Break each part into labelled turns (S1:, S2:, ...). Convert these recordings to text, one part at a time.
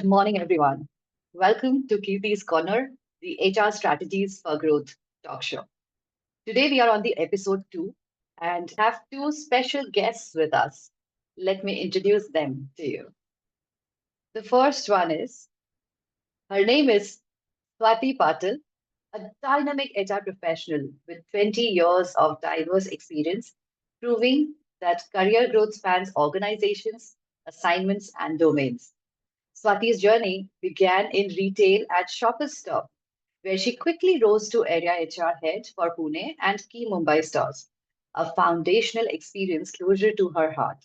S1: Good morning, everyone. Welcome to Kirtie's Corner, the HR Strategies for Growth talk show. Today we are on the episode 2 and have two special guests with us. Let me introduce them to you. The first one is, her name is Swati Patil, a dynamic HR professional with 20 years of diverse experience, proving that career growth spans organizations, assignments, and domains. Swati's journey began in retail at Shoppers Stop, where she quickly rose to area HR head for Pune and key Mumbai stores, a foundational experience closer to her heart.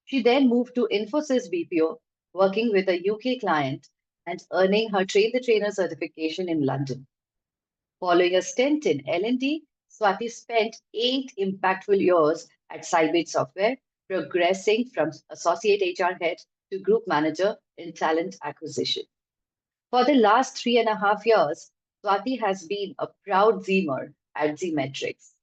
S1: She then moved to Infosys BPO, working with a UK client and earning her Train the Trainer certification in London. Following a stint in L&D, Swati spent 8 impactful years at Sybase Software, progressing from associate HR head to group manager in talent acquisition. For the last 3.5 years, Swati has been a proud Zemer at Z-Metrics,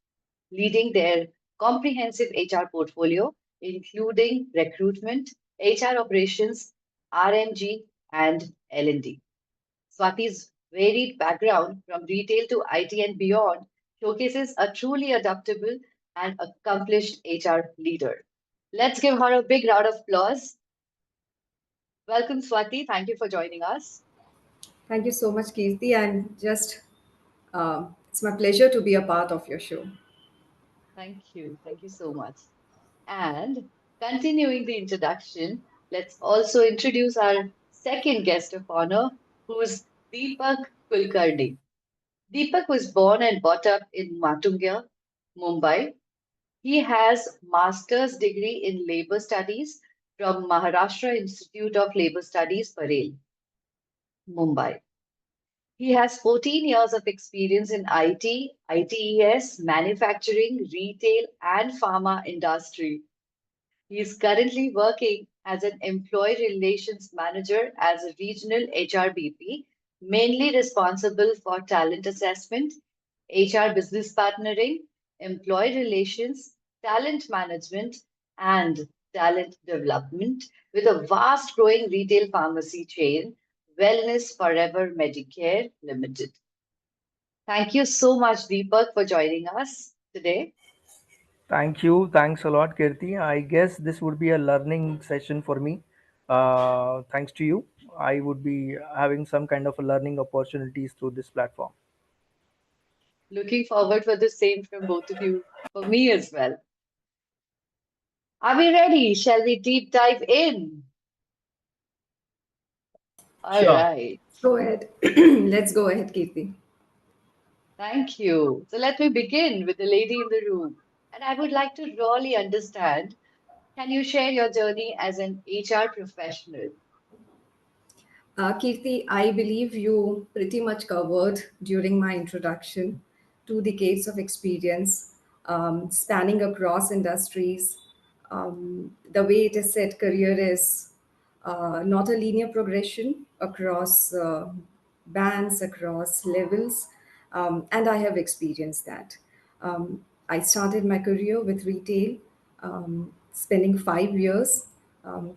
S1: leading their comprehensive HR portfolio, including recruitment, HR operations, RMG, and L&D. Swati's varied background from retail to IT and beyond showcases a truly adaptable and accomplished HR leader. Let's give her a big round of applause. Welcome, Swati. Thank you for joining us.
S2: Thank you so much, Kirti, and just it's my pleasure to be a part of your show.
S1: Thank you. Thank you so much. And continuing the introduction, let's also introduce our second guest of honor, who's Deepak Kulkarni. Deepak was born and brought up in Matungia, Mumbai. He has master's degree in labor studies from Maharashtra Institute of Labor Studies, Parel, Mumbai. He has 14 years of experience in IT, ITES, manufacturing, retail, and pharma industry. He is currently working as an employee relations manager as a regional HRBP, mainly responsible for talent assessment, HR business partnering, employee relations, talent management, and talent development with a vast growing retail pharmacy chain, Wellness Forever Medicare Limited. Thank you so much, Deepak, for joining us today.
S3: Thank you. Thanks a lot, Kirti. I guess this would be a learning session for me. Thanks to you. I would be having some kind of a learning opportunities through this platform.
S1: Looking forward for the same from both of you, for me as well. Are we ready? Shall we deep dive in? All
S3: Sure.
S1: right.
S2: Go ahead. Let's go ahead, Kirti.
S1: Thank you. So let me begin with the lady in the room. And I would like to really understand, can you share your journey as an HR professional?
S2: Kirti, I believe you pretty much covered during my introduction 2 decades of experience spanning across industries. The way it is said, career is not a linear progression across bands, across levels, and I have experienced that. I started my career with retail, spending 5 years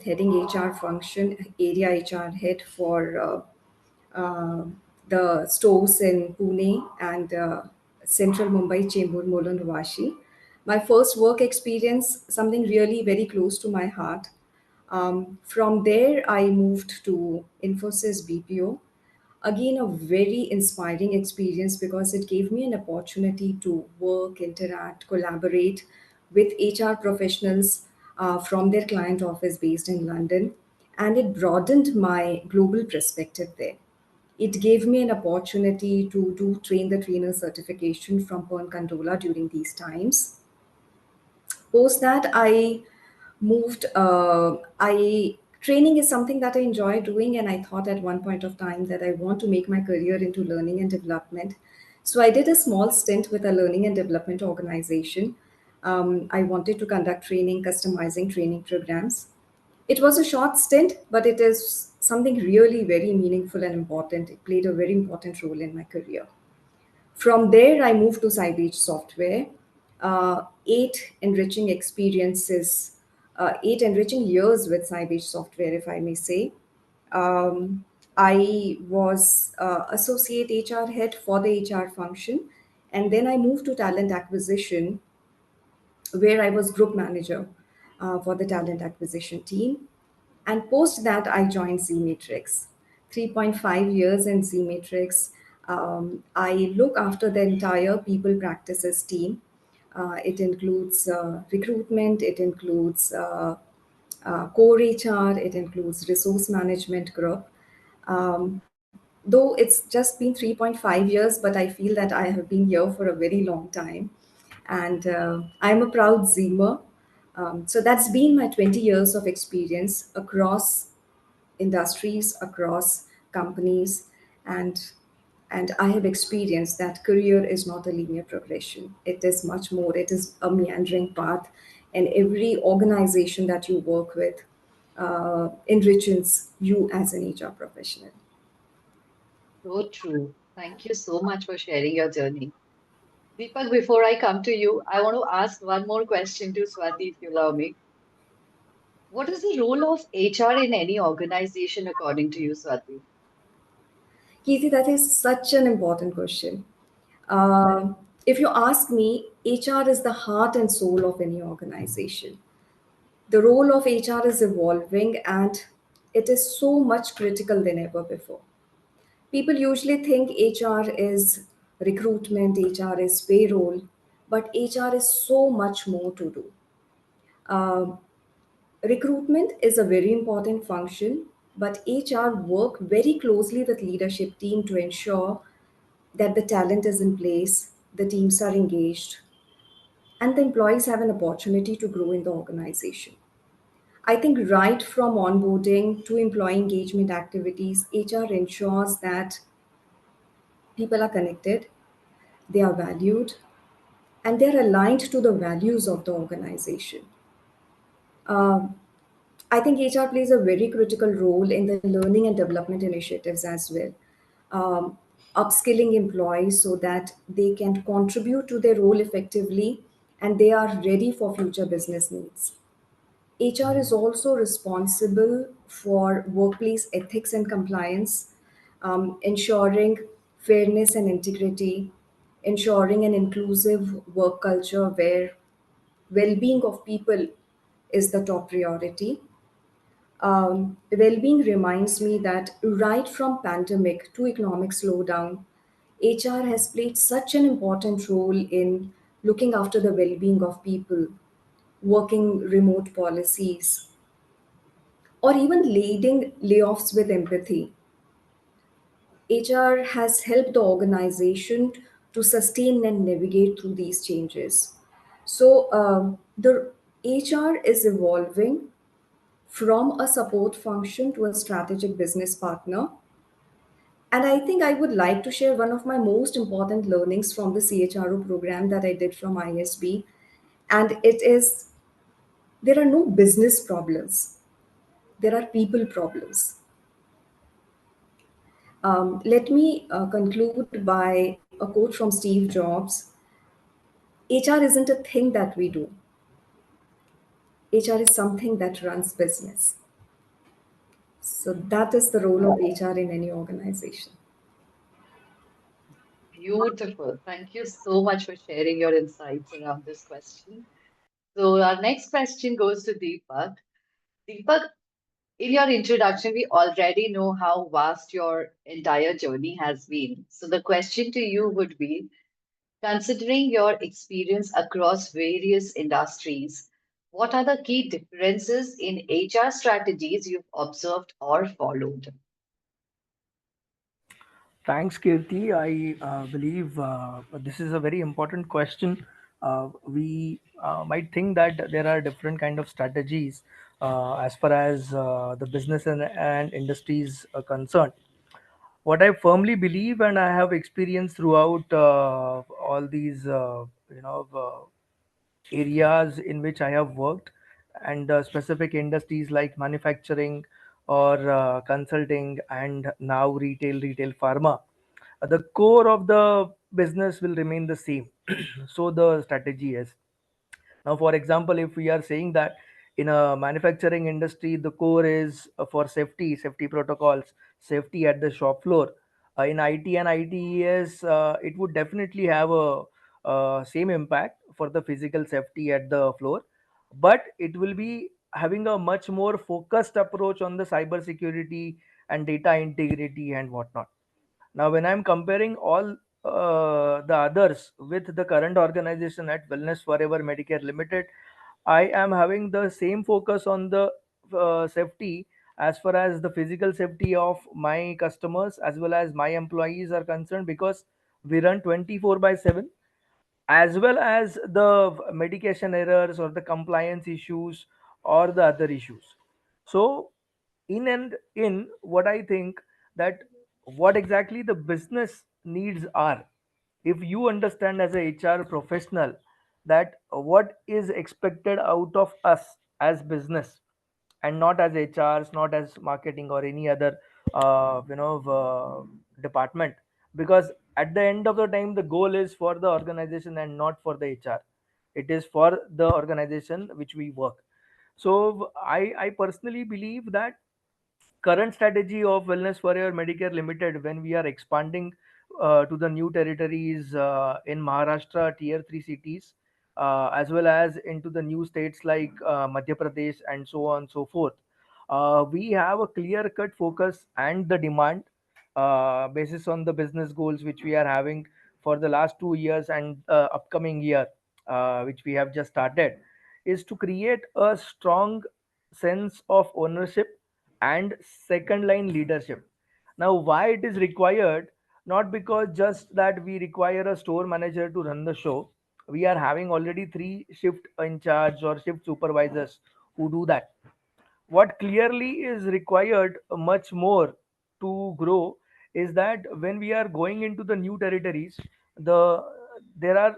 S2: heading HR function, area HR head for uh, the stores in Pune and central Mumbai, Chembur, Mulund, Vashi. My first work experience, something really very close to my heart. From there, I moved to Infosys BPO. Again, a very inspiring experience because it gave me an opportunity to work, interact, collaborate with HR professionals from their client office based in London. And it broadened my global perspective there. It gave me an opportunity to do train the trainer certification from Pern Condola during these times. Post that, I moved. I Training is something that I enjoy doing, and I thought at one point of time that I want to make my career into learning and development. So I did a small stint with a learning and development organization. I wanted to conduct training, customizing training programs. It was a short stint, but it is something really very meaningful and important. It played a very important role in my career. From there, I moved to Sybase Software. 8 enriching years with Sybase Software, if I may say. Um, I was associate HR head for the HR function, and then I moved to talent acquisition, where I was group manager for the talent acquisition team. And post that, I joined Z Matrix. 3.5 years in Z Matrix. I look after the entire people practices team. It includes recruitment, it includes core HR, it includes resource management group. Though it's just been 3.5 years, but I feel that I have been here for a very long time. And I'm a proud Zoomer. So that's been my 20 years of experience across industries, across companies, and I have experienced that career is not a linear progression. It is much more. It is a meandering path, and every organization that you work with enriches you as an HR professional.
S1: So true. Thank you so much for sharing your journey. Deepak, before I come to you, I want to ask one more question to Swati, if you allow me. What is the role of HR in any organization, according to you, Swati?
S2: Kirti, that is such an important question. Um if you ask me, HR is the heart and soul of any organization. The role of HR is evolving, and it is so much critical than ever before. People usually think HR is recruitment, HR is payroll, but HR is so much more to do. Um, Recruitment is a very important function, but HR work very closely with leadership team to ensure that the talent is in place, the teams are engaged, and the employees have an opportunity to grow in the organization. I think right from onboarding to employee engagement activities, HR ensures that people are connected, they are valued, and they're aligned to the values of the organization. Um, I think HR plays a very critical role in the learning and development initiatives as well. Um, Upskilling employees so that they can contribute to their role effectively and they are ready for future business needs. HR is also responsible for workplace ethics and compliance, ensuring fairness and integrity, ensuring an inclusive work culture where well being of people is the top priority. Well-being reminds me that right from pandemic to economic slowdown, HR has played such an important role in looking after the well-being of people, working remote policies, or even leading layoffs with empathy. HR has helped the organization to sustain and navigate through these changes. So the HR is evolving from a support function to a strategic business partner. And I think I would like to share one of my most important learnings from the CHRO program that I did from ISB. And it is there are no business problems, there are people problems. Let me conclude by a quote from Steve Jobs. HR isn't a thing that we do, HR is something that runs business. So that is the role of HR in any organization.
S1: Beautiful. Thank you so much for sharing your insights around this question. So, our next question goes to Deepak. Deepak, in your introduction, we already know how vast your entire journey has been. So, the question to you would be, considering your experience across various industries, what are the key differences in HR strategies you've observed or followed?
S3: Thanks, Kirti. I believe this is a very important question. We might think that there are different kind of strategies as far as the business and industries are concerned. What I firmly believe, and I have experienced throughout all these, areas in which I have worked, and specific industries like manufacturing or consulting, and now retail pharma. The core of the business will remain the same. So the strategy is now, for example, if we are saying that In a manufacturing industry, the core is for safety protocols, safety at the shop floor. In IT and ITES, it would definitely have a same impact for the physical safety at the floor, but it will be having a much more focused approach on the cyber security and data integrity and whatnot. Now, when I'm comparing all the others with the current organization at Wellness Forever Medicare Limited, I am having the same focus on the safety as far as the physical safety of my customers as well as my employees are concerned, because we run 24 by 7, as well as the medication errors or the compliance issues or the other issues. So in and in what I think, that what exactly the business needs are, if you understand as a HR professional that what is expected out of us as business, and not as HRs, not as marketing or any other department, because at the end of the time the goal is for the organization and not for the HR. It is for the organization which we work. So I personally believe that current strategy of Wellness for Your Medicare Limited, when we are expanding to the new territories in Maharashtra, tier 3 cities, as well as into the new states like Madhya Pradesh and so on and so forth. We have a clear cut focus and the demand basis on the business goals which we are having for the last 2 years and upcoming year, which we have just started, is to create a strong sense of ownership and second line leadership. Now, why it is required? Not because just that we require a store manager to run the show. We are having already three shift in charge or shift supervisors who do that. What clearly is required much more to grow is that when we are going into the new territories, the there are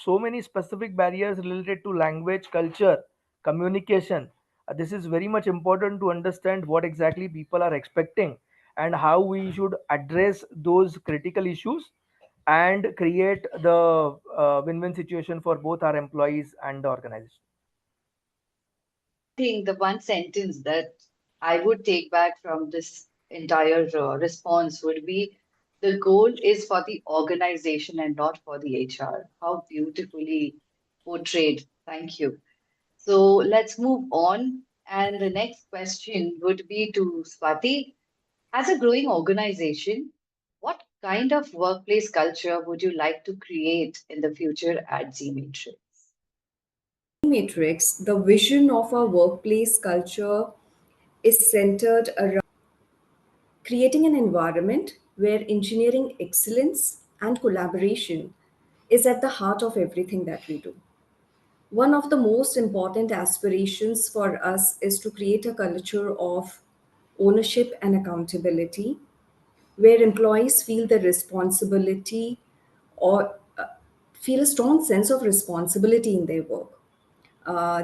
S3: so many specific barriers related to language, culture, communication. This is very much important to understand what exactly people are expecting and how we should address those critical issues and create the win-win situation for both our employees and the organization.
S1: I think the one sentence that I would take back from this entire response would be the goal is for the organization and not for the HR. How beautifully portrayed. Thank you. So let's move on. And the next question would be to Swati. As a growing organization, what kind of workplace culture would you like to create in the future at Z Matrix?
S2: At Z Matrix, the vision of our workplace culture is centered around creating an environment where engineering excellence and collaboration is at the heart of everything that we do. One of the most important aspirations for us is to create a culture of ownership and accountability where employees feel the responsibility or feel a strong sense of responsibility in their work.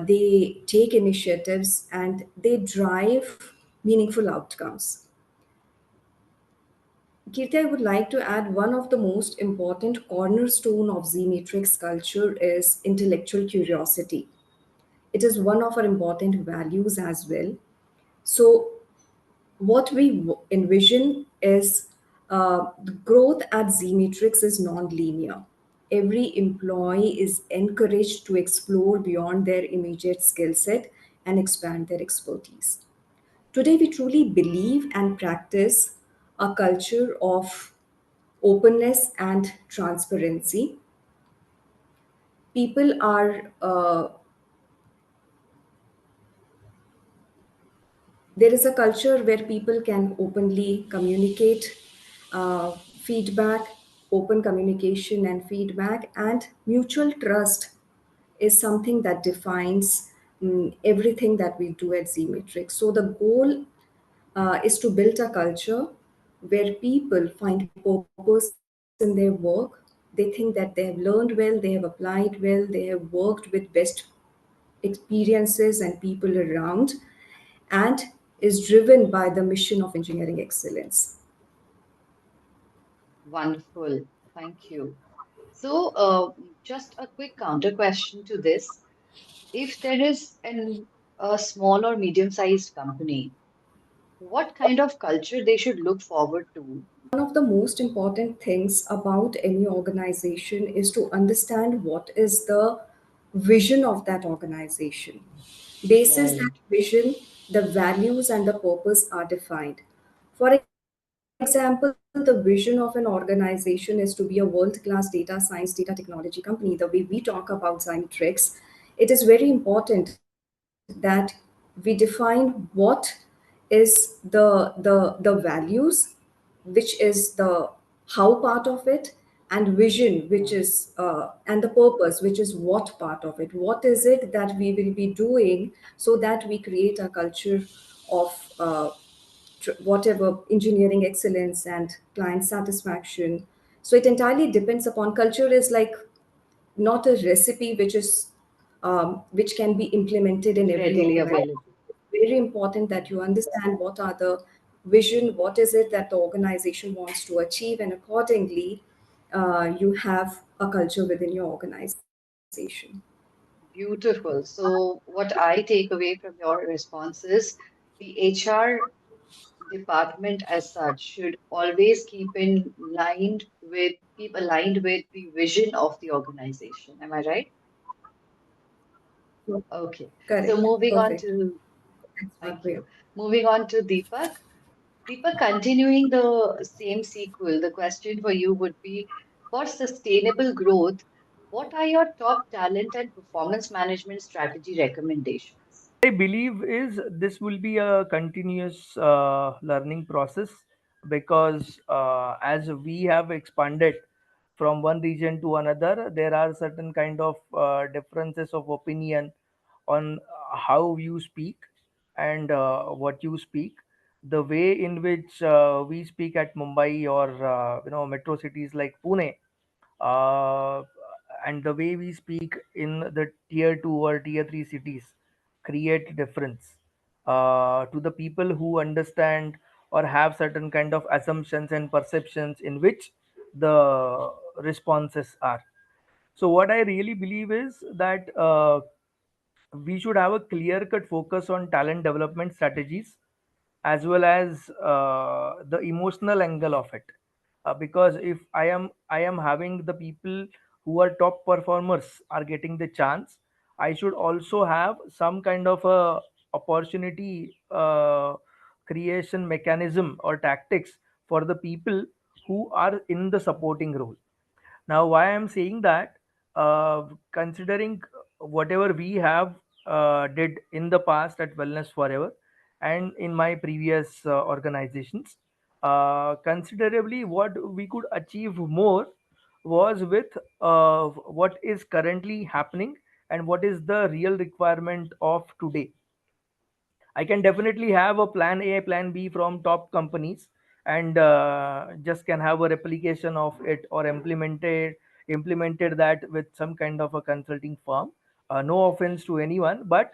S2: They take initiatives and they drive meaningful outcomes. Kirti, I would like to add one of the most important cornerstone of Z Matrix culture is intellectual curiosity. It is one of our important values as well. So, what we envision is the growth at Z Matrix is non-linear. Every employee is encouraged to explore beyond their immediate skill set and expand their expertise. Today, we truly believe and practice a culture of openness and transparency. People are There is a culture where people can openly communicate feedback, open communication and feedback, and mutual trust is something that defines everything that we do at Z Matrix. So the goal is to build a culture where people find purpose in their work. They think that they have learned well, they have applied well, they have worked with best experiences and people around, and is driven by the mission of engineering excellence.
S1: Wonderful. Thank you. So, just a quick counter question to this. If there is an a small or medium-sized company, what kind of culture they should look forward to?
S2: One of the most important things about any organization is to understand what is the vision of that organization. Basis that
S1: Right.
S2: vision, the values and the purpose are defined. For example, the vision of an organization is to be a world class data science, data technology company. The way we talk about Zymetrix, it is very important that we define what is the values, which is the how part of it, and vision, which is
S1: Hmm.
S2: and the purpose, which is what part of it. What is it that we will be doing so that we create a culture of whatever engineering excellence and client satisfaction. So it entirely depends upon culture is like not a recipe which can be implemented in every
S1: Readily
S2: organization.
S1: available.
S2: It's very important that you understand what are the vision, what is it that the organization wants to achieve, and accordingly, you have a culture within your organization.
S1: Beautiful. So, what I take away from your response is the HR department as such should always keep aligned with the vision of the organization. Am I right? Okay. So
S2: Correct.
S1: moving on
S2: Perfect.
S1: to
S2: That's my
S1: thank
S2: way.
S1: you. Moving on to Deepak. Deepak, continuing the same sequel, the question for you would be for sustainable growth, what are your top talent and performance management strategy recommendations?
S3: I believe is this will be a continuous learning process because as we have expanded from one region to another, there are certain kind of differences of opinion on how you speak and what you speak. The way in which we speak at Mumbai or metro cities like Pune, uh, and the way we speak in the tier 2 or tier 3 cities create difference to the people who understand or have certain kind of assumptions and perceptions in which the responses are. So what I really believe is that we should have a clear cut focus on talent development strategies as well as the emotional angle of it, because if I am having the people who are top performers are getting the chance, I should also have some kind of a opportunity creation mechanism or tactics for the people who are in the supporting role. Now, why I'm saying that, considering whatever we have did in the past at Wellness Forever and in my previous organizations, considerably what we could achieve more was with what is currently happening and what is the real requirement of today. I can definitely have a plan A, plan B from top companies, and just can have a replication of it or implemented that with some kind of a consulting firm. No offense to anyone, but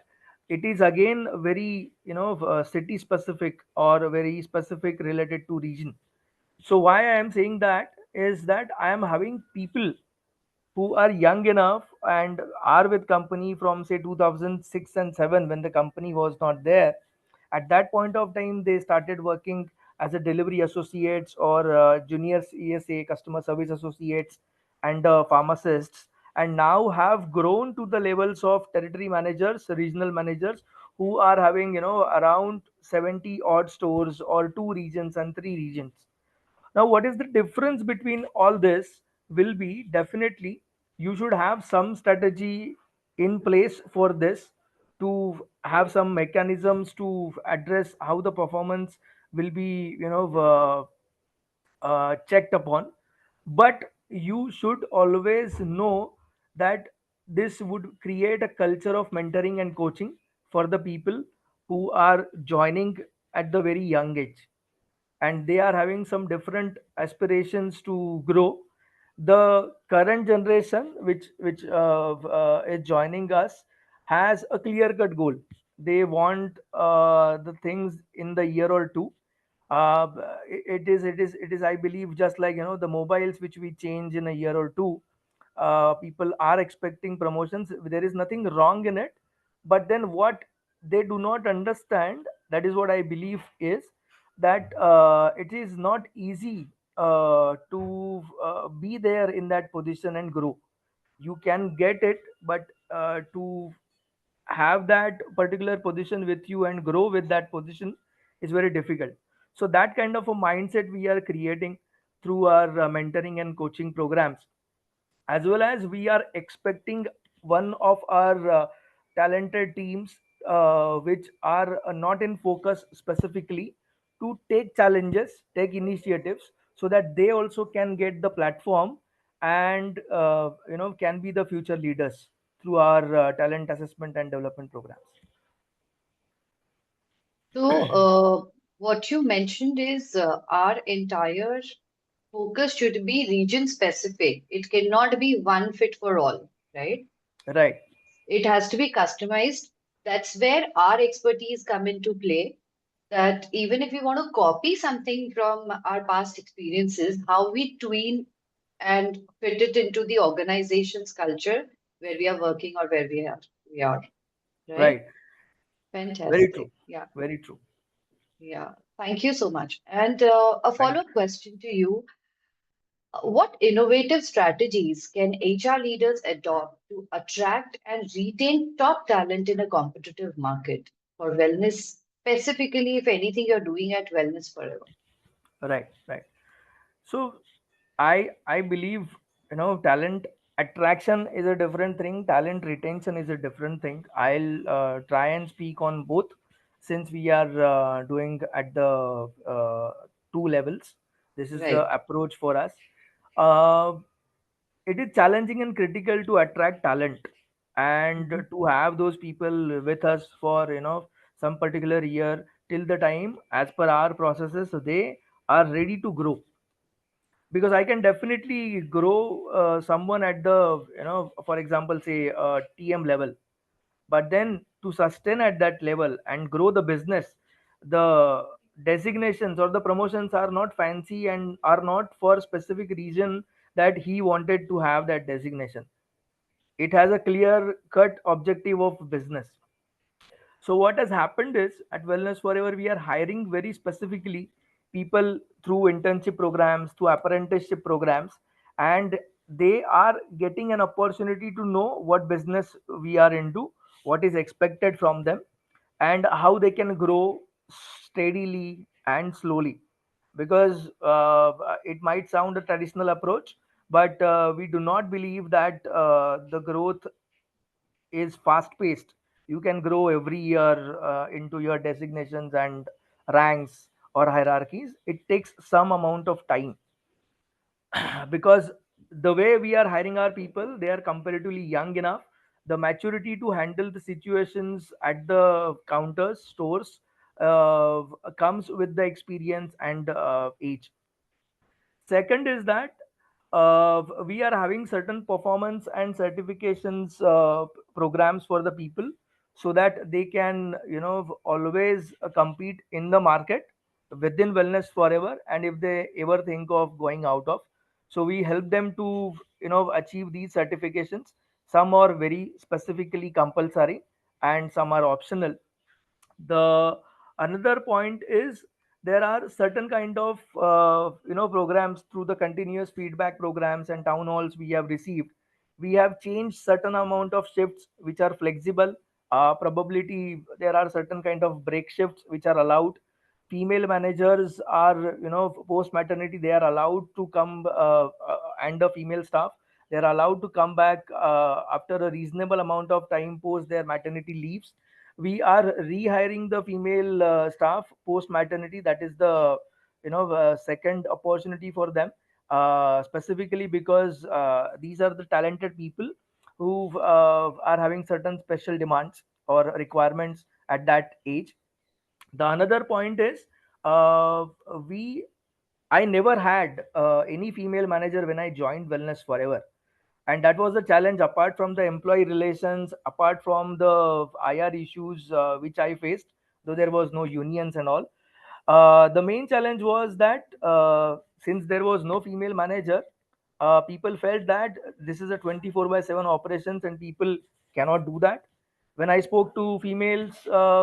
S3: it is again very city specific or very specific related to region. So why I am saying that is that I am having people who are young enough and are with company from say 2006 and 7 when the company was not there. At that point of time they started working as a delivery associates or junior ESA customer service associates and pharmacists, and now have grown to the levels of territory managers, regional managers, who are having around 70 odd stores or two regions and three regions. Now, what is the difference between all this will be definitely you should have some strategy in place for this, to have some mechanisms to address how the performance will be, checked upon. But you should always know that this would create a culture of mentoring and coaching for the people who are joining at the very young age, and they are having some different aspirations to grow. The current generation which is joining us has a clear cut goal. They want the things in the year or two. It is I believe just like the mobiles which we change in a year or two. People are expecting promotions, there is nothing wrong in it, but then what they do not understand. That is what I believe is that it is not easy to be there in that position and grow. You can get it, but to have that particular position with you and grow with that position is very difficult. So that kind of a mindset we are creating through our mentoring and coaching programs, as well as we are expecting one of our talented teams which are not in focus specifically, to take challenges, take initiatives, so that they also can get the platform and can be the future leaders through our talent assessment and development programs.
S1: So, what you mentioned is our entire focus should be region specific. It cannot be one fit for all, right?
S3: Right,
S1: It has to be customized. That's where our expertise come into play. That even if we want to copy something from our past experiences, how we tween and fit it into the organization's culture where we are working or where we are, right?
S3: right. Very true.
S1: Fantastic. Yeah,
S3: Very true.
S1: yeah. Thank you so much. And a
S3: Thank
S1: follow-up question to you. What innovative strategies can HR leaders adopt to attract and retain top talent in a competitive market for wellness, specifically if anything you're doing at Wellness Forever?
S3: you. Right, right. So I believe, talent attraction is a different thing, talent retention is a different thing. I'll try and speak on both, since we are doing at the two levels. This is the
S1: Right.
S3: approach for us. uh, it is challenging and critical to attract talent and
S1: Mhm.
S3: to have those people with us for some particular year, till the time as per our processes they are ready to grow. Because I can definitely grow someone at the, for example, say TM level, but then to sustain at that level and grow the business, the designations or the promotions are not fancy and are not for specific reason that he wanted to have that designation. It has a clear cut objective of business. So what has happened is, at Wellness Forever, we are hiring very specifically people through internship programs, through apprenticeship programs, and they are getting an opportunity to know what business we are into, what is expected from them, and how they can grow steadily and slowly. Because it might sound a traditional approach, but we do not believe that the growth is fast paced. You can grow every year into your designations and ranks or hierarchies. It takes some amount of time. Because the way we are hiring our people, they are comparatively young enough. The maturity to handle the situations at the counters, stores, uh, comes with the experience and age. Second is that we are having certain performance and certifications programs for the people, so that they can always compete in the market within Wellness Forever, and if they ever think of going out of, so we help them to achieve these certifications. Some are very specifically compulsory and some are optional. The another point is, there are certain kind of programs through the continuous feedback programs and town halls we have received. We have changed certain amount of shifts which are flexible. Probability, there are certain kind of break shifts which are allowed. Female managers are, post maternity, they are allowed to come, and the female staff, they are allowed to come back after a reasonable amount of time post their maternity leaves. We are rehiring the female staff post maternity. That is the second opportunity for them, specifically because these are the talented people who are having certain special demands or requirements at that age. The another point is, uh, we I never had any female manager when I joined Wellness Forever, and that was a challenge. Apart from the employee relations, apart from the IR issues which I faced, though there was no unions and all, the main challenge was that since there was no female manager, people felt that this is a 24 by 7 operations and people cannot do that. When I spoke to females,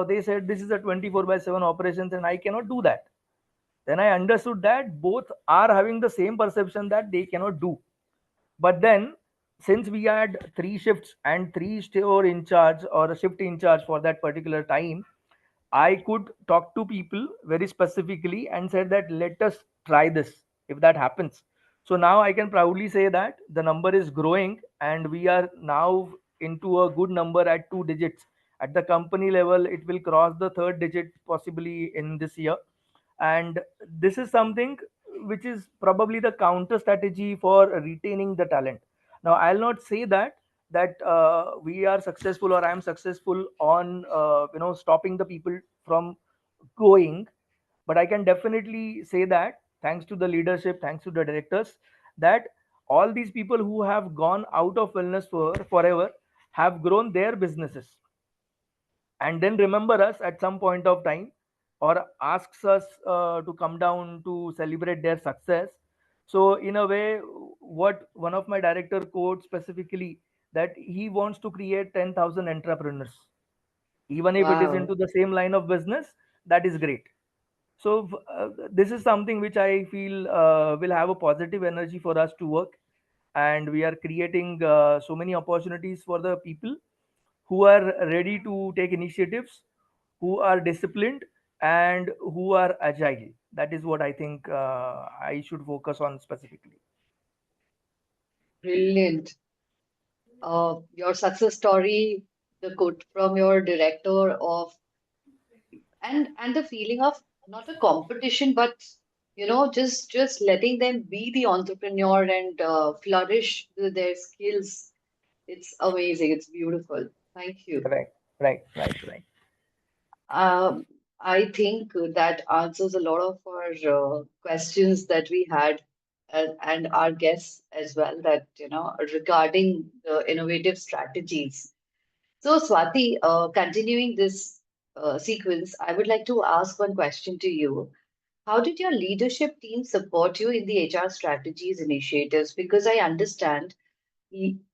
S3: they said this is a 24 by 7 operations and I cannot do that. Then I understood that both are having the same perception that they cannot do. But then, since we had three shifts and three store in charge or a shift in charge for that particular time, I could talk to people very specifically and said that let us try this if that happens. So now I can proudly say that the number is growing and we are now into a good number at 2 digits. At the company level, it will cross the third digit possibly in this year. And this is something which is probably the counter strategy for retaining the talent. Now, I'll not say that we are successful or I am successful on stopping the people from going, but I can definitely say that thanks to the leadership, thanks to the directors, that all these people who have gone out of wellness for forever have grown their businesses and then remember us at some point of time or asks us to come down to celebrate their success. So in a way, what one of my director quotes specifically, that he wants to create 10,000 entrepreneurs, even if it is
S1: Wow.
S3: into the same line of business. That is great. So this is something which I feel will have a positive energy for us to work, and we are creating so many opportunities for the people who are ready to take initiatives, who are disciplined, and who are agile. That is what I think I should focus on specifically.
S1: Brilliant. Your success story, the quote from your director of, and the feeling of not a competition, but just letting them be the entrepreneur and flourish their skills. It's amazing. It's beautiful. Thank you.
S3: Right, right, right, right.
S1: Um, I think that answers a lot of our questions that we had, and our guests as well, that, regarding the innovative strategies. So, Swati, continuing this sequence, I would like to ask one question to you. How did your leadership team support you in the HR strategies initiatives? Because I understand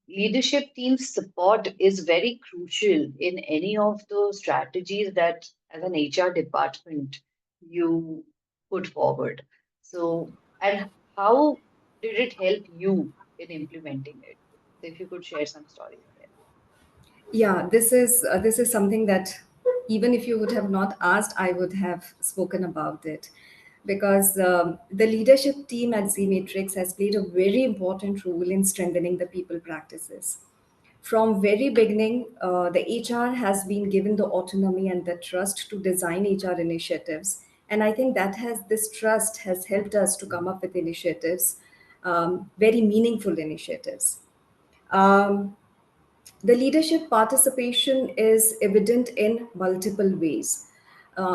S1: leadership team support is very crucial in any of the strategies that, as an HR department, you put forward. So, and how did it help you in implementing it? So, if you could share some stories there.
S2: Yeah, this is something that even if you would have not asked, I would have spoken about it, because the leadership team at Z Matrix has played a very important role in strengthening the people practices. From very beginning, the HR has been given the autonomy and the trust to design HR initiatives, and I think that has this trust has helped us to come up with initiatives, very meaningful initiatives. Um, the leadership participation is evident in multiple ways.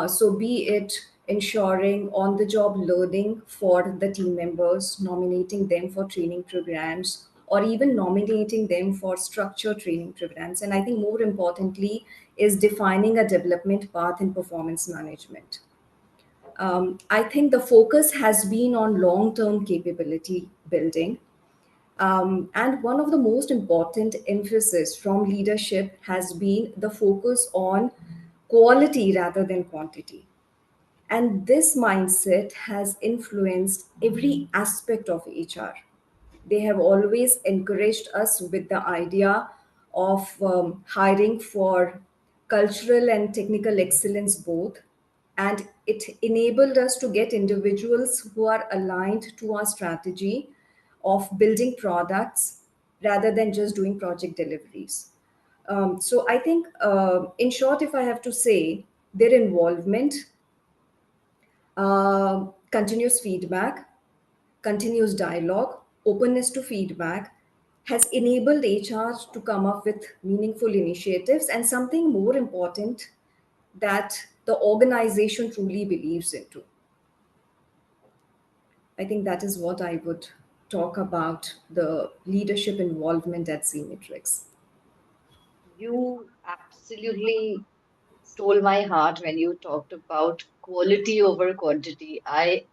S2: So, be it ensuring on the job learning for the team members, nominating them for training programs, or even nominating them for structured training programs. And I think more importantly, is defining a development path in performance management. I think the focus has been on long term capability building, and one of the most important emphasis from leadership has been the focus on quality rather than quantity. And this mindset has influenced every aspect of HR. They have always encouraged us with the idea of hiring for cultural and technical excellence both. And it enabled us to get individuals who are aligned to our strategy of building products rather than just doing project deliveries. So I think, in short, if I have to say, their involvement, continuous feedback, continuous dialogue, openness to feedback has enabled HR to come up with meaningful initiatives and something more important that the organization truly believes into. I think that is what I would talk about the leadership involvement at C-Matrix.
S1: You absolutely stole my heart when you talked about quality over quantity. I,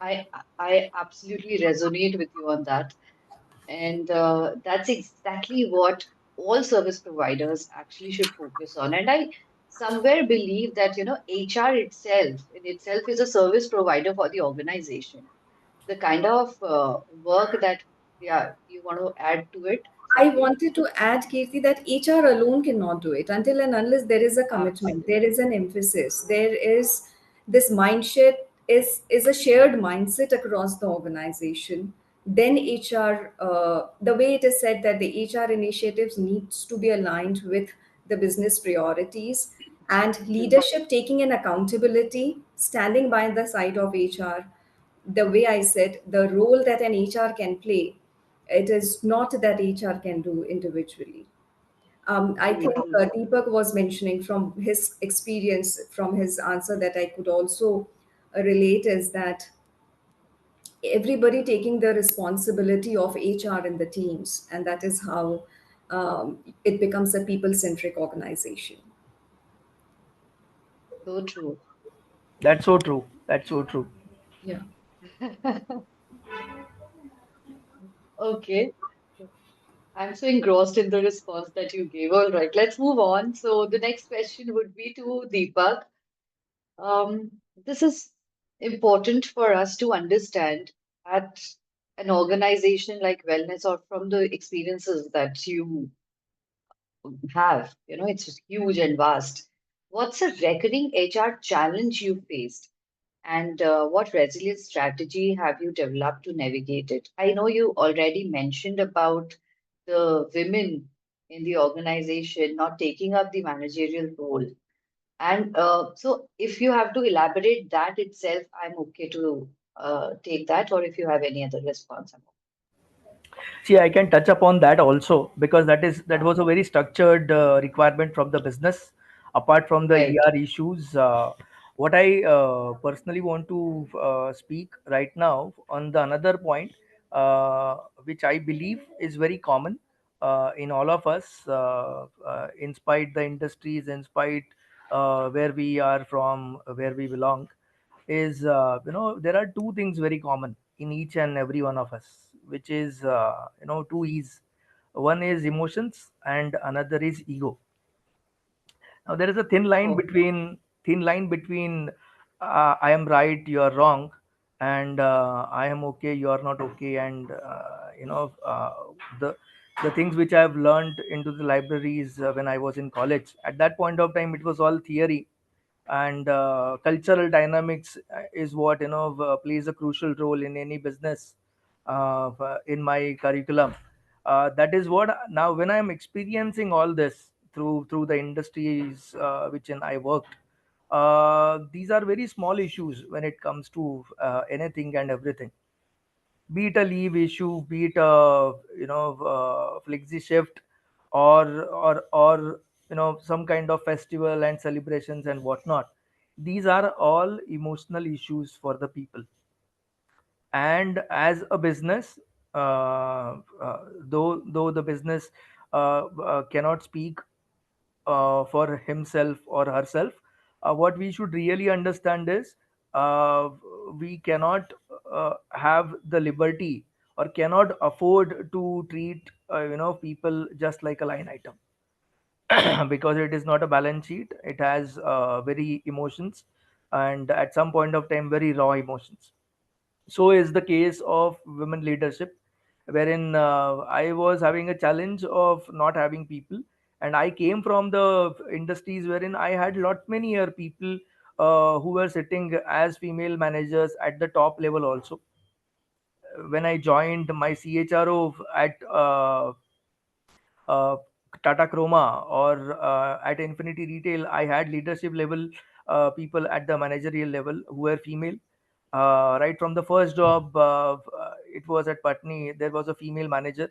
S1: I absolutely resonate with you on that. And that's exactly what all service providers actually should focus on. And I somewhere believe that, HR in itself is a service provider for the organization. The kind of work that, yeah, you want to add to it,
S2: I
S1: Swati?
S2: wanted to add, Kirti, that HR alone cannot do it until and unless there is a commitment, there
S1: Absolutely.
S2: is an emphasis, there is this mindset is a shared mindset across the organization. Then HR, the way it is said that the HR initiatives needs to be aligned with the business priorities and
S1: True.
S2: leadership taking an accountability, standing by the side of HR. The way I said, the role that an HR can play, it is not that HR can do individually. I
S1: True,
S2: think
S1: true, true.
S2: Deepak was mentioning from his experience, from his answer, that I could also relate is that everybody taking the responsibility of HR in the teams, and that is how it becomes a people centric organization.
S1: So true.
S3: That's so true. That's so true.
S2: Yeah.
S1: Okay. I'm so engrossed in the response that you gave. All right, let's move on. So the next question would be to Deepak. This is important for us to understand at an organization like Wellness or from the experiences that you have. It's just huge and vast. What's a recurring HR challenge you faced? And what resilience strategy have you developed to navigate it? I know you already mentioned about the women in the organization not taking up the managerial role. And so, if you have to elaborate that itself, I'm okay to take that, or if you have any other response.
S3: See, I can touch upon that also because that
S1: Yeah,
S3: was a very structured requirement from the business. Apart from the
S1: right.
S3: issues, what I personally want to speak right now on the another point, which I believe is very common in all of us, in spite the industries, in spite where we are from, where we belong, is there are two things very common in each and every one of us, which is two e's. One is emotions and another is ego. Now there is a
S1: Oh,
S3: thin line between I am right, you are wrong, and I am okay, you are not okay, and the things which I have learned into the libraries when I was in college. At that point of time, it was all theory, and cultural dynamics is what plays a crucial role in any business in my curriculum. That is what now when I am experiencing all this through the industries which in I worked, these are very small issues when it comes to anything and everything, be it a leave issue, be it a flexi shift, or some kind of festival and celebrations and whatnot. These are all emotional issues for the people. And as a business, though the business cannot speak for himself or herself, what we should really understand is uh, we cannot have the liberty or cannot afford to treat people just like a line item because it is not a balance sheet. It has very emotions, and at some point of time very raw emotions. So is the case of women leadership, wherein I was having a challenge of not having people, and I came from the industries wherein I had lot many people who were sitting as female managers at the top level also. When I joined my chro at uh, Tata Chroma or at Infinity Retail, I had leadership level people at the managerial level who were female. Right from the first job, it was at Patni. There was a female manager.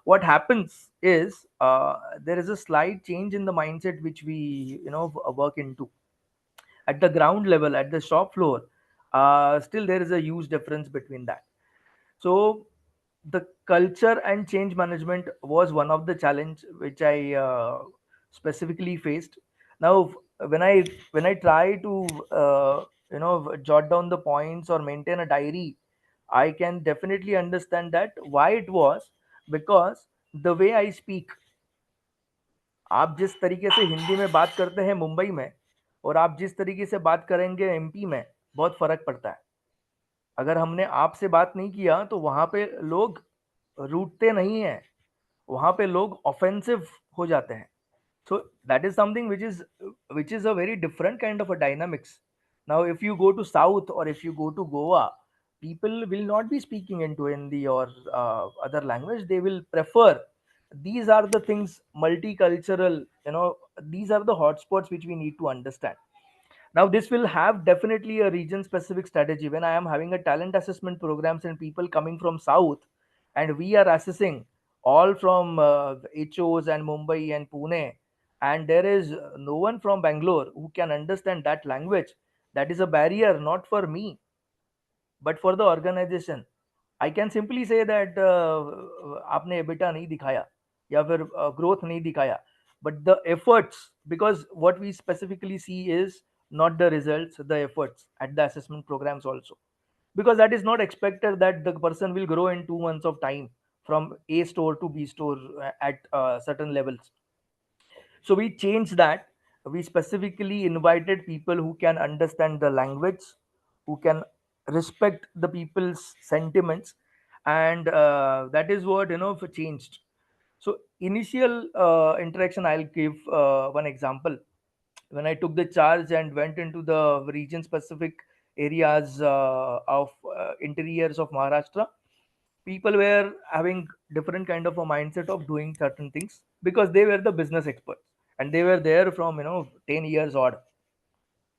S3: What happens is there is a slight change in the mindset which we work into at the ground level, at the shop floor. Still, there is a huge difference between that. So the culture and change management was one of the challenge which I specifically faced. Now, when I try to jot down the points or maintain a diary, I can definitely understand that why it was, because the way I speak. आप जिस तरीके से हिंदी में बात करते हैं मुंबई में, और आप जिस तरीके से बात करेंगे एमपी में, बहुत फर्क पड़ता है। अगर हमने आपसे बात नहीं किया तो वहां पे लोग रूठते नहीं हैं, वहां पे लोग ऑफेंसिव हो जाते हैं। So that is something which is a very different kind of a dynamics. Now if you go to south or if you go to Goa, people will not be speaking into Hindi or other language. They will prefer, these are the things, multicultural, these are the hotspots which we need to understand. Now this will have definitely a region specific strategy. When I am having a talent assessment programs and people coming from south, and we are assessing all from HOs and Mumbai and Pune, and there is no one from Bangalore who can understand that language, that is a barrier not for me but for the organization. I can simply say that आपने EBITDA नहीं दिखाया या फिर growth नहीं दिखाया, but the efforts, because what we specifically see is not the results, the efforts at the assessment programs also, because that is not expected that the person will grow in 2 months of time from A store to B store at certain levels. So we changed that. We specifically invited people who can understand the language, who can respect the people's sentiments, and that is what changed. So initial interaction, I'll give one example. When I took the charge and went into the region specific areas of interiors of Maharashtra, people were having different kind of a mindset of doing certain things because they were the business experts, and they were there from 10 years odd,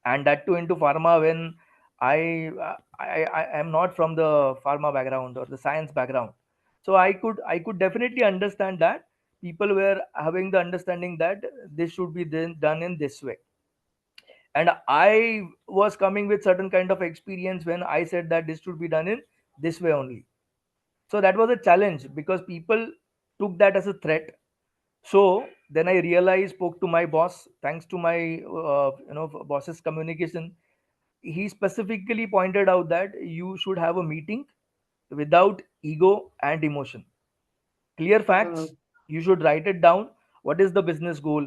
S3: and that too into pharma. When I am not from the pharma background or the science background, so I could definitely understand that people were having the understanding that this should be done in this way, and I was coming with certain kind of experience when I said that this should be done in this way only. So that was a challenge because people took that as a threat. So then I realized, spoke to my boss, thanks to my boss's communication. He specifically pointed out that you should have a meeting without ego and emotion, clear facts.
S1: Uh,
S3: You should write it down. What is the business goal?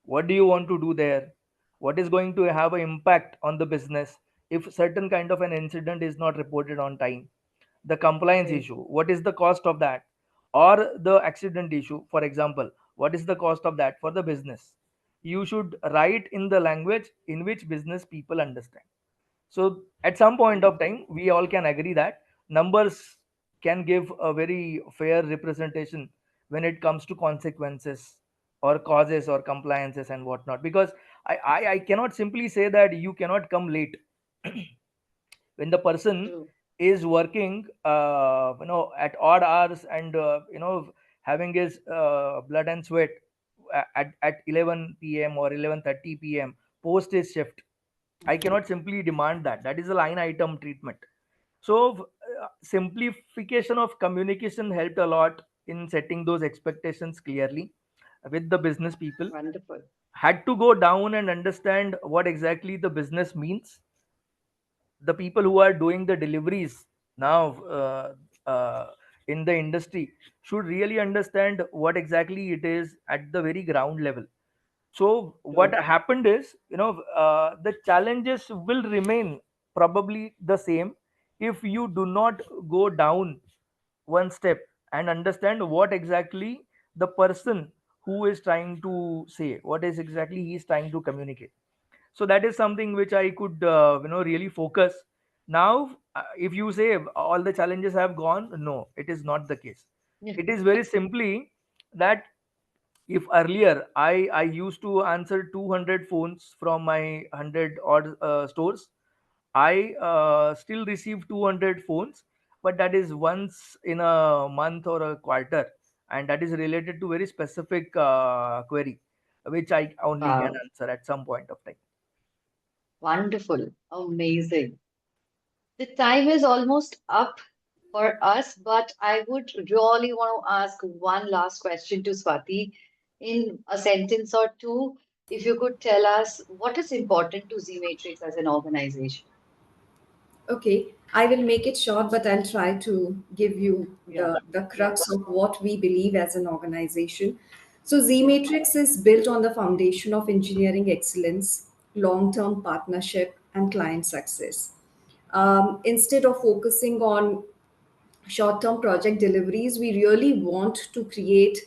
S3: What do you want to do there? What is going to have an impact on the business if certain kind of an incident is not reported on time? The compliance
S1: okay.
S3: issue, what is the cost of that? Or the accident issue, for example, what is the cost of that for the business? You should write in the language in which business people understand. So at some point of
S1: Wonderful.
S3: time, we all can agree that numbers can give a very fair representation when it comes to consequences or causes or compliances and whatnot. Because I cannot simply say that you cannot come late when the person
S1: True.
S3: is working at odd hours and having his blood and sweat at 11 p.m. or 11:30 p.m. post his shift. I cannot simply demand that. That is a line item treatment. So, simplification of communication helped a lot in setting those expectations clearly with the business people.
S1: Wonderful.
S3: Had to go down and understand what exactly the business means. The people who are doing the deliveries now uh, in the industry should really understand what exactly it is at the very ground level. So what
S1: True.
S3: happened is, the challenges will remain probably the same if you do not go down one step and understand what exactly the person who is trying to say, what is exactly he is trying to communicate. So that is something which I could really focus. Now if you say all the challenges have gone, no, it is not the case. It is very simply that if earlier I used to answer 200 phones from my 100 odd stores, I still receive 200 phones, but that is once in a month or a quarter, and that is related to very specific query which I only can
S1: Wow.
S3: answer at some point of time.
S1: Wonderful. Amazing. The time is almost up for us, but I would really want to ask one last question to Swati in a sentence or two. If you could tell us what is important to Z Matrix as an organization.
S2: Okay, I will make it short, but I'll try to give you
S1: Yeah,
S2: the
S1: yeah,
S2: crux of what we believe as an organization. So, Z Matrix is built on the foundation of engineering excellence, long term partnership, and client success. Instead of focusing on short term project deliveries, we really want to create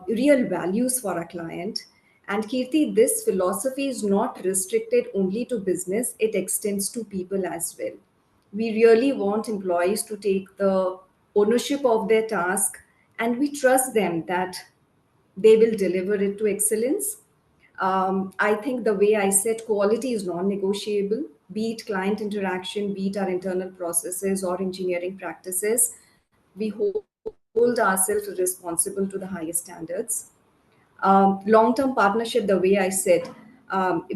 S2: real values for our client. And Kirti, this philosophy is not restricted only to business, it extends to people as well. We really want employees to take the ownership of their task, and we trust them that they will deliver it to excellence. I think the way I said, quality is non negotiable, be it client interaction, be it our internal processes or engineering practices. We hold ourselves responsible to the highest standards. Long term partnership, the way I said,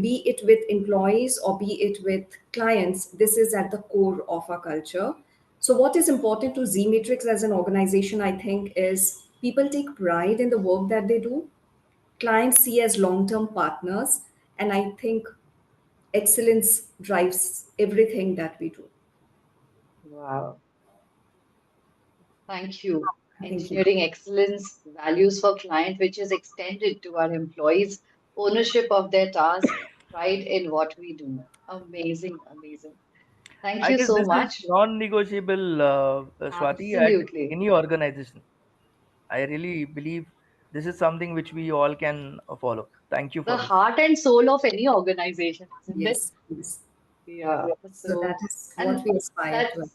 S2: be it with employees or be it with clients, this is at the core of our culture. So, what is important to Z Matrix as an organization, I think, is people take pride in the work that they do, clients see as long term partners, and I think excellence drives everything that we do.
S1: Wow. Thank you.
S2: Thank you.
S1: Engineering excellence, values for client, which is extended to our employees, ownership of their task, pride in what we do. Amazing, amazing. Thank
S3: I
S1: you
S3: guess
S1: so
S3: this is
S1: much.
S3: non-negotiable, Swati, at
S1: Absolutely.
S3: any organization. I really believe this is something which we all can follow. Thank you
S1: The
S3: for this.
S1: heart and soul of any organization, isn't it?
S2: Yes, yes.
S1: Yeah.
S2: So that
S1: So,
S2: is what
S1: and
S2: we aspire to.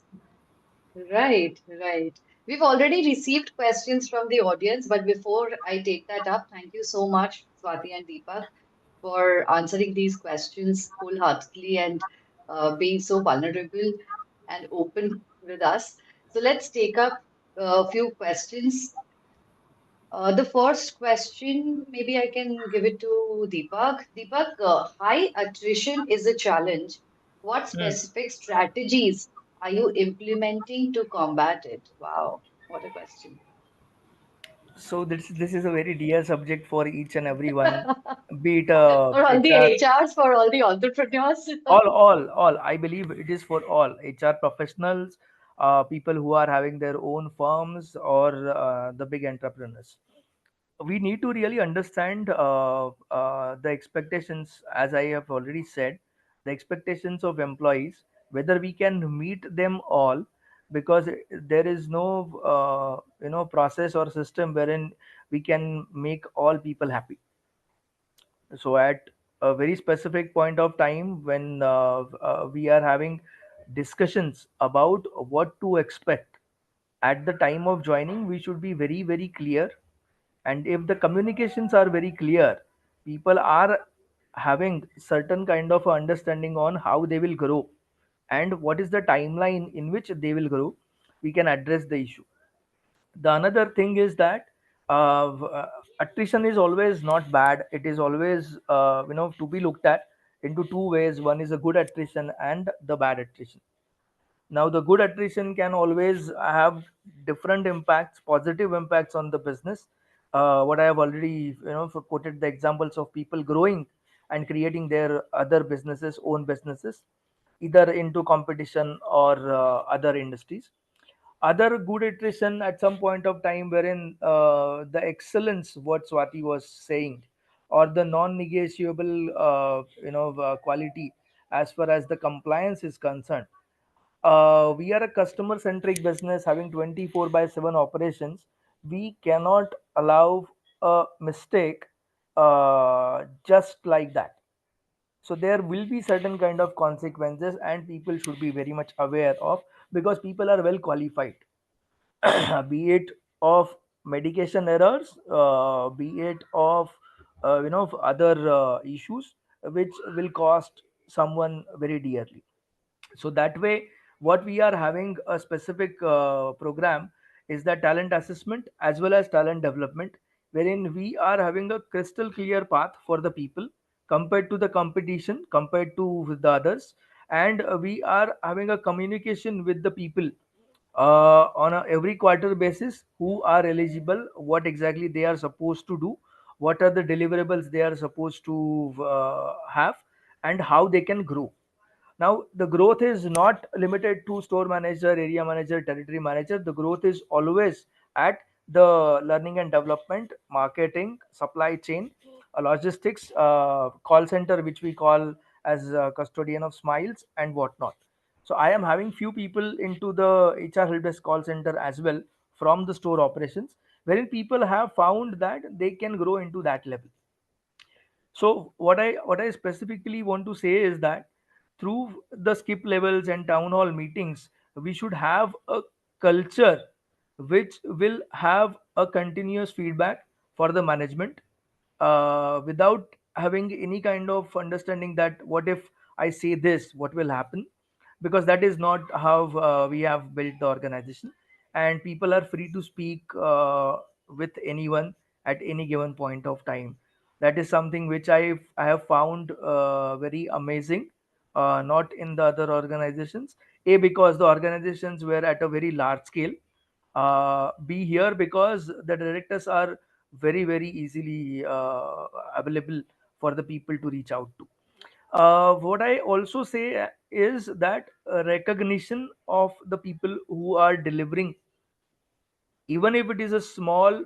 S1: that's right, right. We've already received questions from the audience, but before I take that up, thank you so much, Swati and Deepak, for answering these questions wholeheartedly and being so vulnerable and open with us. So let's take up a few questions. The first question, maybe I can give it to Deepak. Deepak, high attrition is a challenge. What
S3: Hmm.
S1: specific strategies are you implementing to combat it? Wow, what a question.
S3: So this is a very dear subject for each and everyone, be it
S1: For all the
S3: HR,
S1: HRs, for all the entrepreneurs.
S3: all. I believe it is for all HR professionals, people who are having their own firms, or the big entrepreneurs. We need to really understand the expectations, as I have already said, the expectations of employees, whether we can meet them all, because there is no process or system wherein we can make all people happy. So at a very specific point of time, when we are having discussions about what to expect at the time of joining, we should be very very clear. And if the communications are very clear, people are having certain kind of understanding on how they will grow and what is the timeline in which they will grow, we can address the issue. The another thing is that attrition is always not bad. It is always to be looked at into two ways. One is a good attrition and the bad attrition. Now, the good attrition can always have different impacts, positive impacts on the business. What I have already, quoted the examples of people growing and creating their other businesses, own businesses, either into competition or other industries. Other good attrition at some point of time, wherein the excellence, what Swati was saying, or the non-negotiable, quality as far as the compliance is concerned. We are a customer centric business having 24 by 7 operations. We cannot allow a mistake just like that. So there will be certain kind of consequences, and people should be very much aware of, because people are well qualified, be it of medication errors, be it of other issues which will cost someone very dearly. So that way, what we are having a specific program is the talent assessment as well as talent development, wherein we are having a crystal clear path for the people compared to the competition, compared to the others. And we are having a communication with the people on a every quarter basis, who are eligible, what exactly they are supposed to do, what are the deliverables they are supposed to have, and how they can grow. Now, the growth is not limited to store manager, area manager, territory manager. The growth is always at the learning and development, marketing, supply chain, logistics, call center, which we call as custodian of smiles and whatnot. So I am having few people into the HR help desk call center as well from the store operations, wherein people have found that they can grow into that level. So what I specifically want to say is that through the skip levels and town hall meetings, we should have a culture which will have a continuous feedback for the management, without having any kind of understanding that what if I say this, what will happen, because that is not how we have built the organization, and people are free to speak with anyone at any given point of time. That is something which I have found very amazing, not in the other organizations. A, because the organizations were at a very large scale. B, here because the directors are very easily available for the people to reach out to. What I also say is that recognition of the people who are delivering, even if it is a small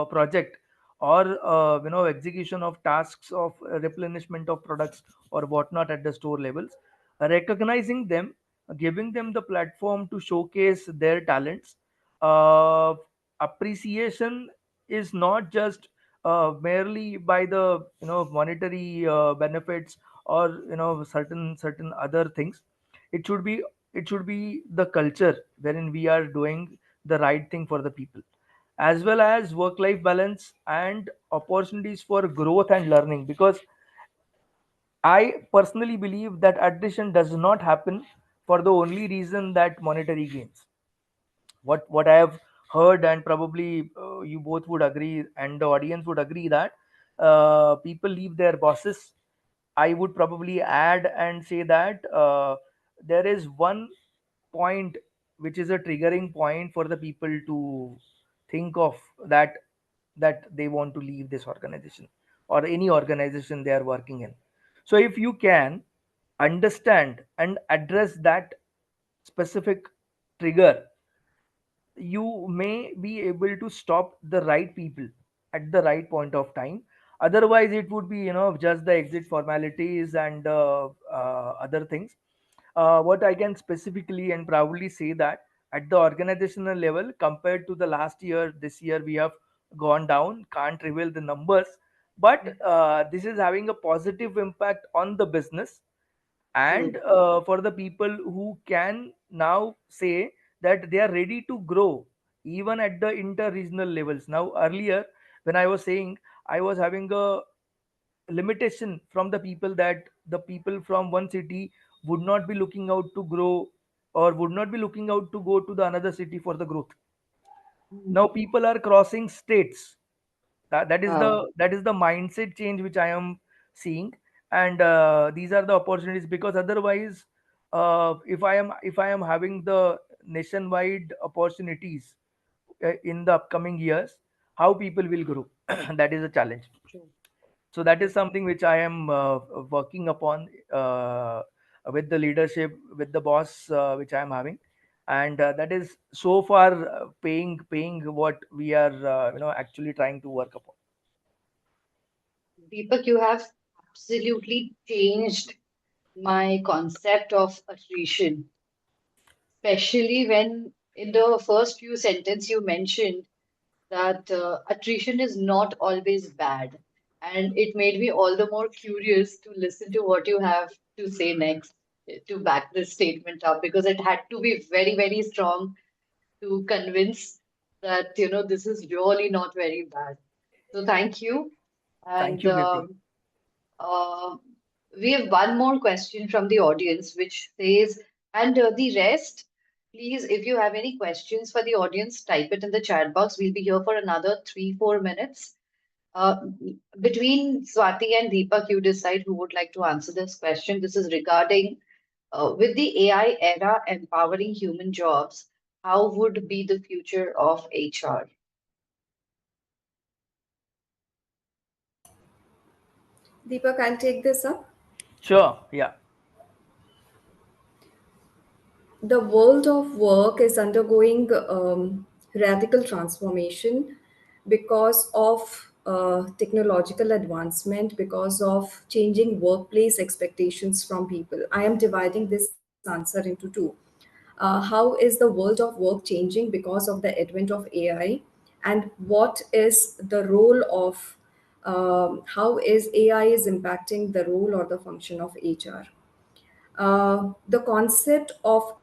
S3: project, or execution of tasks of replenishment of products or whatnot at the store levels, recognizing them, giving them the platform to showcase their talents. Appreciation is not just merely by the monetary benefits, or certain other things. It should be it should be the culture wherein we are doing the right thing for the people, as well as work life balance and opportunities for growth and learning, because I personally believe that addition does not happen for the only reason that monetary gains. What I have heard, and probably you both would agree and the audience would agree, that people leave their bosses. I would probably add and say that there is one point which is a triggering point for the people to think of that they want to leave this organization or any organization they are working in. So if you can understand and address that specific trigger, you may be able to stop the right people at the right point of time. Otherwise it would be just the exit formalities and other things. What I can specifically and proudly say that at the organizational level, compared to the last year, this year we have gone down. Can't reveal the numbers, but this is having a positive impact on the business, and
S1: True.
S3: for the people who can now say that they are ready to grow even at the inter-regional levels. Now earlier, when I was saying, I was having a limitation from the people, that the people from one city would not be looking out to grow, or would not be looking out to go to the another city for the growth. Now people are crossing states.
S1: Wow.
S3: That is the mindset change which I am seeing. And these are the opportunities, because otherwise, if I am having the nationwide opportunities in the upcoming years, how people will grow? That is a challenge.
S1: True.
S3: So that is
S1: True.
S3: something which I am working upon with the leadership, with the boss which I am having. And that is so far paying what we are actually trying to work upon.
S1: Deepak, you have absolutely changed my concept of attrition, especially when in the first few sentences you mentioned that attrition is not always bad. And it made me all the more curious to listen to what you have to say next to back this statement up, because it had to be very strong to convince that, this is really not very bad. So thank you.
S3: Thank
S1: And
S3: you, Kirti.
S1: uh, we have one more question from the audience, which says, and the rest, please, if you have any questions for the audience, type it in the chat box. We'll be here for another 3-4 minutes. Uh, Between Swati and Deepak, you decide who would like to answer this question. This is regarding with the AI era empowering human jobs, how would be the future of HR?
S2: Deepak, I'll take this up.
S3: Sure. Yeah.
S2: The world of work is undergoing radical transformation because of technological advancement, because of changing workplace expectations from people. I am dividing this answer into two. How is the world of work changing because of the advent of AI? And what is the role of how is AI is impacting the role or the function of HR? The concept of,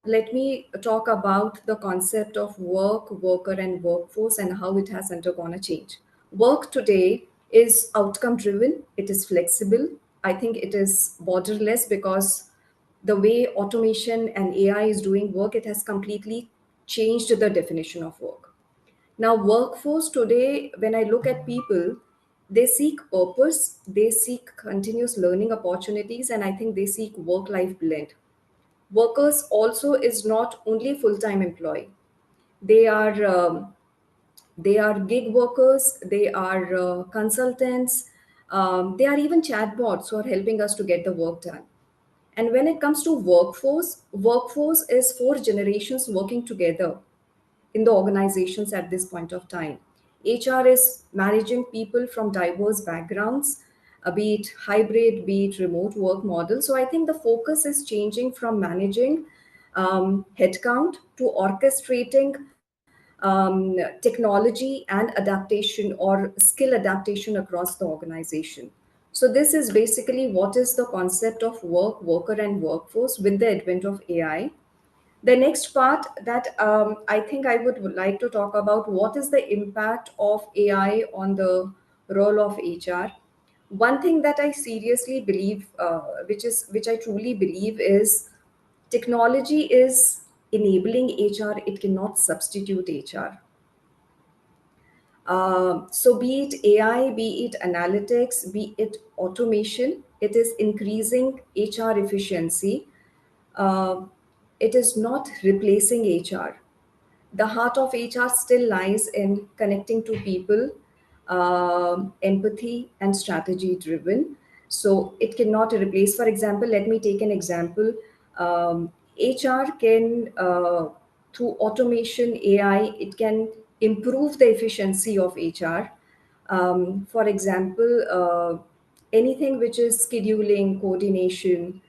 S2: let me talk about the concept of work, worker, and workforce and how it has undergone a change. Work today is outcome driven, it is flexible. I think it is borderless because the way automation and AI is doing work, it has completely changed the definition of work. Now, workforce today, when I look at people, they seek purpose, they seek continuous learning opportunities, and I think they seek work life blend. Workers also is not only full time employee, they are they are gig workers, they are consultants, they are even chatbots who are helping us to get the work done. And when it comes to workforce, workforce is four generations working together in the organizations at this point of time. HR is managing people from diverse backgrounds, be it hybrid, be it remote work model. So I think the focus is changing from managing headcount to orchestrating technology and adaptation or skill adaptation across the organization. So, this is basically what is the concept of work, worker, and workforce with the advent of AI. The next part that I think I would like to talk about, what is the impact of AI on the role of HR. One thing that I seriously believe, which I truly believe, is technology is enabling HR. It cannot substitute HR. So, be it AI, be it analytics, be it automation, it is increasing HR efficiency. Uh, it is not replacing HR. The heart of HR still lies in connecting to people, empathy, and strategy driven. So it cannot replace. For example, let me take an example. HR can, through automation, AI, it can improve the efficiency of HR. For example, anything which is scheduling, coordination,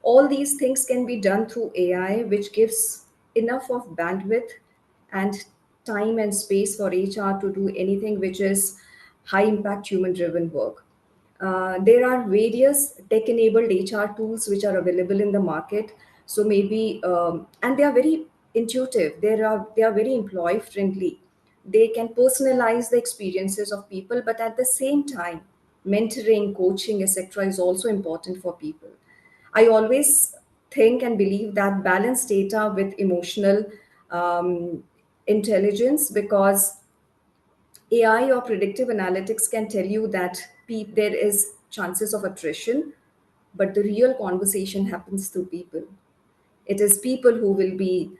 S2: all these things can be done through AI, which gives enough of bandwidth and time and space for HR to do anything which is high impact human driven work. There are various tech enabled HR tools which are available in the market. So maybe, and they are very intuitive. They are very employee friendly. They can personalize the experiences of people, but at the same time, mentoring, coaching, etc., is also important for people. I always think and believe that balance data with emotional um, intelligence, because AI or predictive analytics can tell you that there is chances of attrition, but the real conversation happens through people. It is people who will be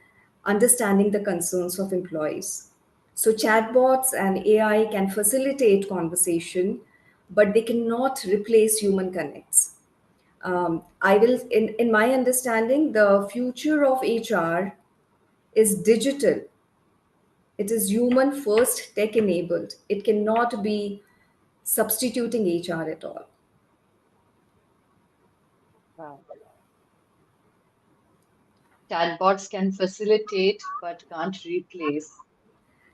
S2: understanding the concerns of employees. So chatbots and AI can facilitate conversation, but they cannot replace human connects. I will, in my understanding, the future of HR is digital. It is human first, tech enabled. It cannot be substituting HR at all.
S1: Wow. Chatbots can facilitate but can't replace.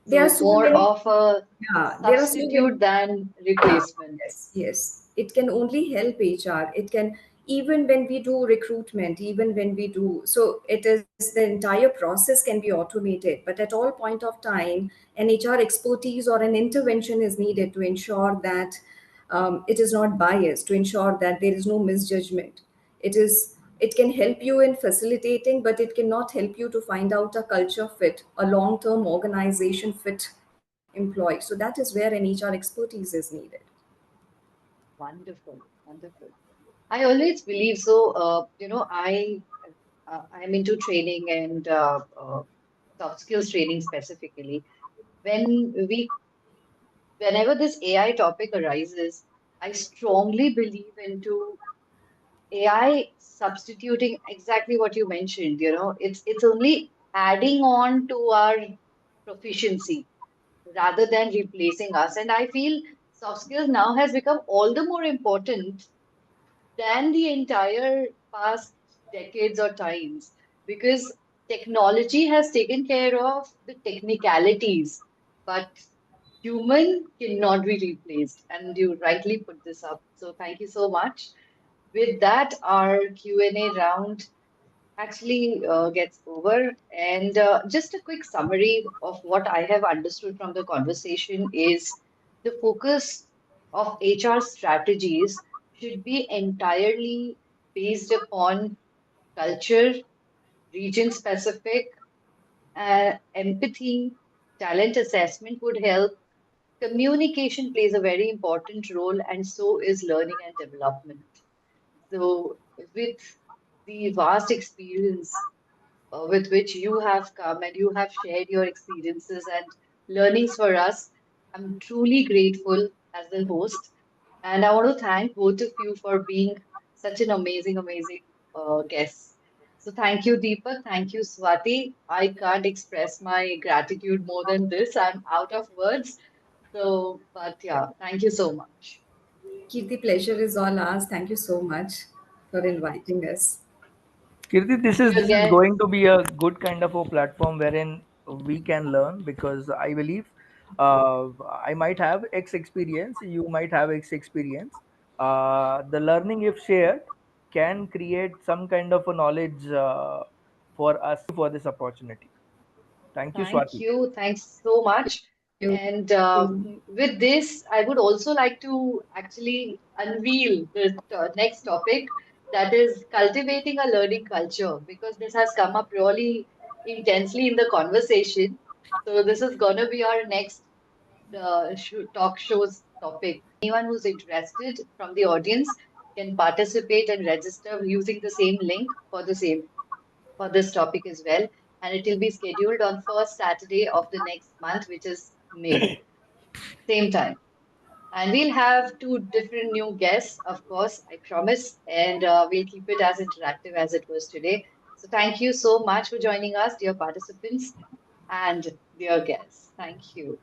S2: There are
S1: So
S2: so
S1: more
S2: many,
S1: of a
S2: yeah, there are so many.
S1: substitute than replacement.
S2: Yes, yes. It can only help HR. It can, even when we do recruitment, even when we do, so it is the entire process can be automated. But at all point of time, an HR expertise or an intervention is needed to ensure that it is not biased, to ensure that there is no misjudgment. It can help you in facilitating, but it cannot help you to find out a culture fit, a long-term organization fit employee. So that is where an HR expertise is needed.
S1: Wonderful, wonderful. I always believe so. I'm into training and soft skills training specifically. When we Whenever this AI topic arises, I strongly believe into AI substituting exactly what you mentioned. It's only adding on to our proficiency rather than replacing us. And I feel soft skills now has become all the more important than the entire past decades or times because technology has taken care of the technicalities, but human cannot be replaced. And you rightly put this up. So thank you so much. With that, our Q&A round actually gets over. And just a quick summary of what I have understood from the conversation is the focus of HR strategies should be entirely based upon culture, region specific, empathy, talent assessment would help. Communication plays a very important role, and so is learning and development. So, with the vast experience with which you have come and you have shared your experiences and learnings for us. I'm truly grateful as the host. And I want to thank both of you for being such an amazing guest. So thank you, Deepak. Thank you, Swati. I can't express my gratitude more than this. I'm out of words. So, but yeah, thank you so much.
S2: Kirti, pleasure is all ours. Thank you so much for inviting us.
S3: Kirti, this is
S1: Dear
S3: this is
S1: guest,
S3: going to be a good kind of a platform wherein we can learn because I believe I might have X experience, you might have X experience. The learning, if shared, can create some kind of a knowledge for us. Thank you for this opportunity. Thank you,
S1: thank
S3: Swati.
S1: you. Thanks so much.
S2: You.
S1: And with this, I would also like to actually unveil the next topic that is cultivating a learning culture because this has come up really intensely in the conversation. So, this is going to be our next talk show's topic. Anyone who's interested from the audience can participate and register using the same link for this topic as well. And it will be scheduled on first Saturday of the next month, which is May, same time. And we'll have two different new guests, of course, I promise. And we'll keep it as interactive as it was today. So thank you so much for joining us, dear participants and dear guests. Thank you.